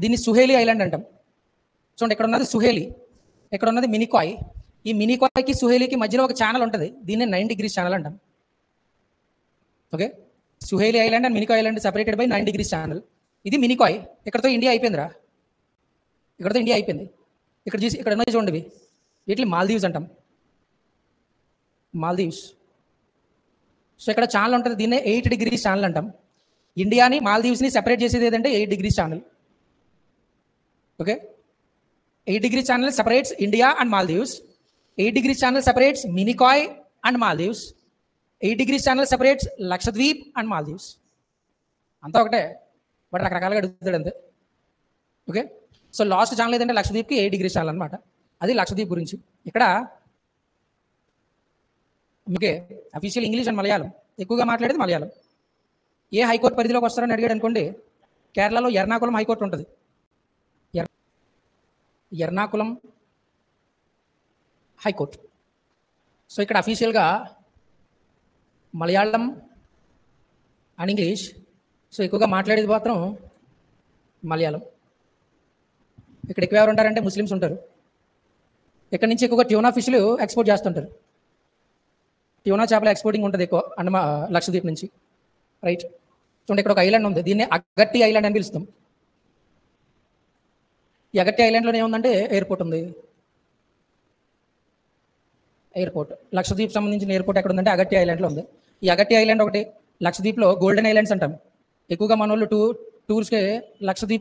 దీన్ని సుహేలి ఐలాండ్ అంటాం. చూడండి, ఇక్కడ ఉన్నది సుహేలి, ఇక్కడ ఉన్నది మినికాయ్. ఈ మినికాయ్కి సుహేలికి మధ్యలో ఒక ఛానల్ ఉంటుంది, దీన్ని 9 degrees ఛానల్ అంటాం. Okay, Suheli island and Minicoy island separated by 9 degrees channel. ఇది మినికాయ్. ఇక్కడతో ఇండియా అయిపోయిందిరా, ఇక్కడతో ఇండియా అయిపోయింది. ఇక్కడ చూసి ఇక్కడ ఉన్నాయి చూడండి, వీటిని మాల్దీవ్స్ అంటాం, మాల్దీవ్స్. సో ఇక్కడ ఛానల్ ఉంటుంది, దీన్నే 8 degrees ఛానల్ అంటాం. ఇండియాని మాల్దీవ్స్ని సెపరేట్ చేసేది ఏదంటే 8 degrees channel. Okay, 8 degrees channel separates India and Maldives. 8 degrees channel separates Minicoy and Maldives. 8 degrees channel separates Lakshadweep and Maldives. అంతా ఒకటే, బట్ రకరకాలుగా అడుగుతాడు అంతే. ఓకే, సో లాస్ట్ ఛానల్ ఏదంటే లక్షద్వీప్కి 8 degrees ఛానల్ అనమాట. అది లక్షద్వీప్ గురించి. ఇక్కడ okay, official English and Malayalam, ఎక్కువగా మాట్లాడేది మలయాళం. ఏ హైకోర్టు పరిధిలోకి వస్తారని అడిగాడు అనుకోండి, కేరళలో ఎర్నాకుళం హైకోర్టు ఉంటుంది. ఎర్నాకుళం హైకోర్టు. సో ఇక్కడ అఫీషియల్గా మలయాళం అండ్ ఇంగ్లీష్. సో ఎక్కువగా మాట్లాడేది మాత్రం మలయాళం. ఇక్కడ ఎక్కువ ఎవరు ఉంటారంటే ముస్లిమ్స్ ఉంటారు. ఇక్కడ నుంచి ఎక్కువగా ట్యూనా ఫిష్లు ఎక్స్పోర్ట్ చేస్తుంటారు. ట్యూనా చేపల ఎక్స్పోర్టింగ్ ఉంటుంది ఎక్కువ లక్షద్వీప్ నుంచి. రైట్, చూడండి ఇక్కడ ఒక ఐలాండ్ ఉంది, దీన్ని అగట్టి ఐలాండ్ అని పిలుస్తాం. ఈ అగట్టి ఐలాండ్లోనే ఏముందంటే ఎయిర్పోర్ట్ ఉంది. ఎయిర్పోర్ట్, లక్షద్వీప్ సంబంధించిన ఎయిర్పోర్ట్ ఎక్కడ ఉందంటే అగట్టి ఐలాండ్లో ఉంది. ఈ అగట్టి ఐలాండ్ ఒకటి. లక్షద్వీప్లో గోల్డెన్ ఐలాండ్స్ అంటాం. ఎక్కువగా మన వాళ్ళు టూర్స్కి లక్షద్వీప్